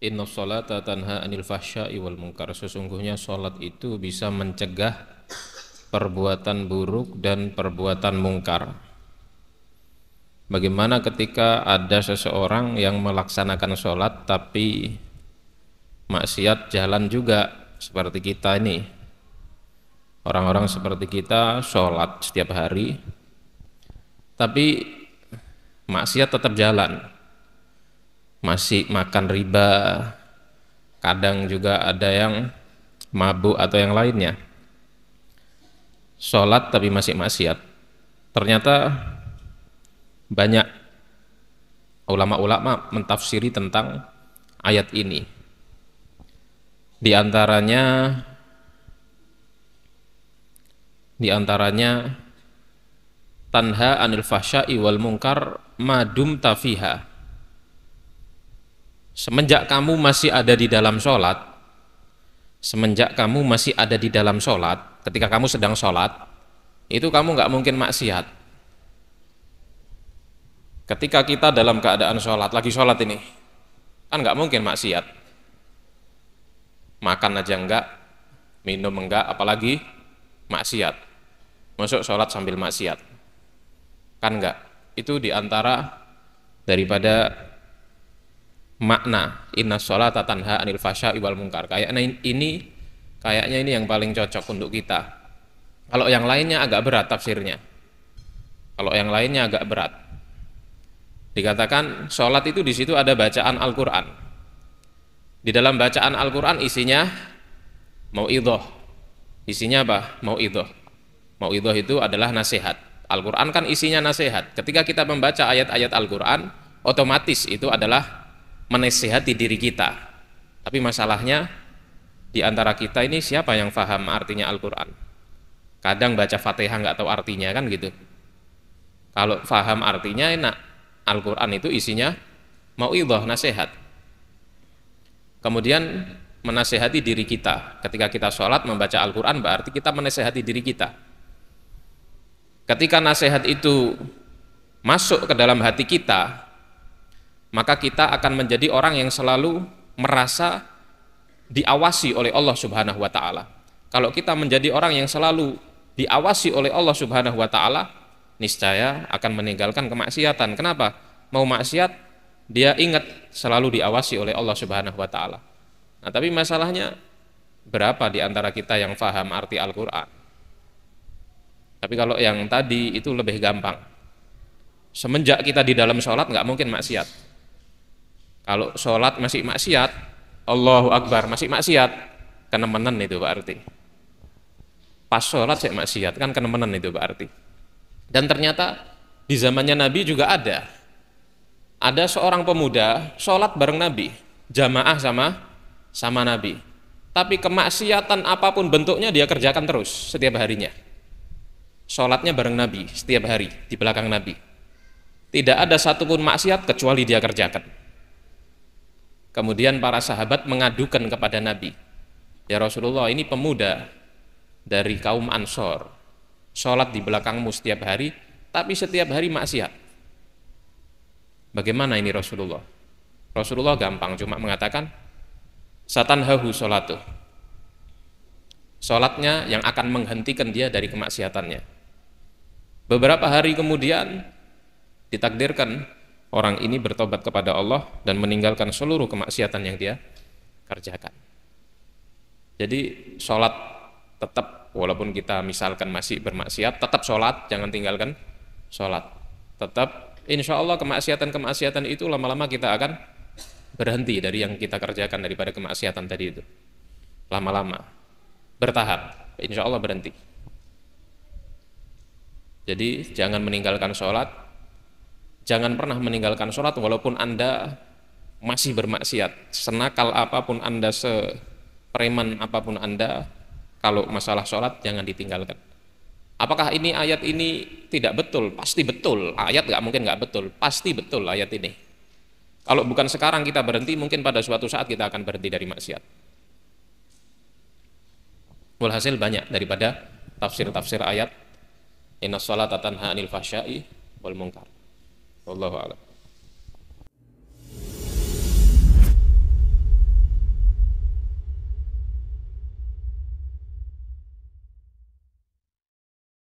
Inna sholata tanha anil fahsya'i wal munkar. Sesungguhnya sholat itu bisa mencegah perbuatan buruk dan perbuatan mungkar. Bagaimana ketika ada seseorang yang melaksanakan sholat tapi maksiat jalan juga, seperti kita ini. Orang-orang seperti kita sholat setiap hari tapi maksiat tetap jalan, masih makan riba, kadang juga ada yang mabuk atau yang lainnya. Sholat tapi masih maksiat. Ternyata banyak ulama-ulama mentafsiri tentang ayat ini. Di antaranya tanha anil fahsya'i wal munkar madum tafiha. Semenjak kamu masih ada di dalam sholat, ketika kamu sedang sholat, itu kamu nggak mungkin maksiat. Ketika kita dalam keadaan sholat, lagi sholat ini, kan nggak mungkin maksiat. Makan aja enggak, minum enggak, apalagi maksiat. Masuk sholat sambil maksiat, kan enggak. Itu diantara daripada makna inna sholata tanha anil fahsya'i wal munkar. Kayaknya ini yang paling cocok untuk kita. Kalau yang lainnya agak berat tafsirnya. Dikatakan sholat itu di situ ada bacaan Al-Quran. Di dalam bacaan Al-Quran isinya mau'idhah. Isinya apa? Mau'idhah. Mau'idhah itu adalah nasihat. Al-Quran kan isinya nasihat. Ketika kita membaca ayat-ayat Al-Quran, otomatis itu adalah menasihati diri kita. Tapi masalahnya di antara kita ini siapa yang faham artinya Al-Quran? Kadang baca Fatihah nggak tahu artinya, kan gitu. Kalau faham artinya enak. Al-Quran itu isinya mau'idhah, nasihat. Kemudian menasihati diri kita. Ketika kita sholat membaca Al-Quran berarti kita menasihati diri kita. Ketika nasihat itu masuk ke dalam hati kita, maka kita akan menjadi orang yang selalu merasa diawasi oleh Allah Subhanahu wa taala. Kalau kita menjadi orang yang selalu diawasi oleh Allah Subhanahu wa taala, niscaya akan meninggalkan kemaksiatan. Kenapa? Mau maksiat, dia ingat selalu diawasi oleh Allah Subhanahu wa taala. Nah, tapi masalahnya berapa di antara kita yang faham arti Al-Qur'an? Tapi kalau yang tadi itu lebih gampang. Semenjak kita di dalam sholat nggak mungkin maksiat. Kalau sholat masih maksiat, Allahu Akbar masih maksiat, kenemenan itu berarti. Pas sholat saya maksiat, kan kenemenan itu berarti. Dan ternyata di zamannya Nabi juga ada seorang pemuda sholat bareng Nabi, jamaah sama Nabi. Tapi kemaksiatan apapun bentuknya dia kerjakan terus setiap harinya. Sholatnya bareng Nabi setiap hari di belakang Nabi. Tidak ada satupun maksiat kecuali dia kerjakan. Kemudian para sahabat mengadukan kepada Nabi, ya Rasulullah, ini pemuda dari kaum Ansor, sholat di belakangmu setiap hari, tapi setiap hari maksiat. Bagaimana ini Rasulullah? Rasulullah gampang, cuma mengatakan, satanhahu sholatuh. Sholatnya yang akan menghentikan dia dari kemaksiatannya. Beberapa hari kemudian ditakdirkan orang ini bertobat kepada Allah dan meninggalkan seluruh kemaksiatan yang dia kerjakan. Jadi sholat tetap, walaupun kita misalkan masih bermaksiat, tetap sholat, jangan tinggalkan sholat. Tetap, insya Allah kemaksiatan-kemaksiatan itu lama-lama kita akan berhenti dari yang kita kerjakan daripada kemaksiatan tadi itu. Lama-lama, bertahap, insya Allah berhenti. Jadi jangan meninggalkan sholat, jangan pernah meninggalkan sholat walaupun Anda masih bermaksiat. Senakal apapun Anda, sepreman apapun Anda, kalau masalah sholat jangan ditinggalkan. Apakah ini ayat ini tidak betul? Pasti betul. Ayat nggak mungkin nggak betul, pasti betul ayat ini. Kalau bukan sekarang kita berhenti, mungkin pada suatu saat kita akan berhenti dari maksiat. Walhasil banyak daripada tafsir-tafsir ayat inna sholata tanha anil fahsya'i wal munkar. Wallahu a'lam.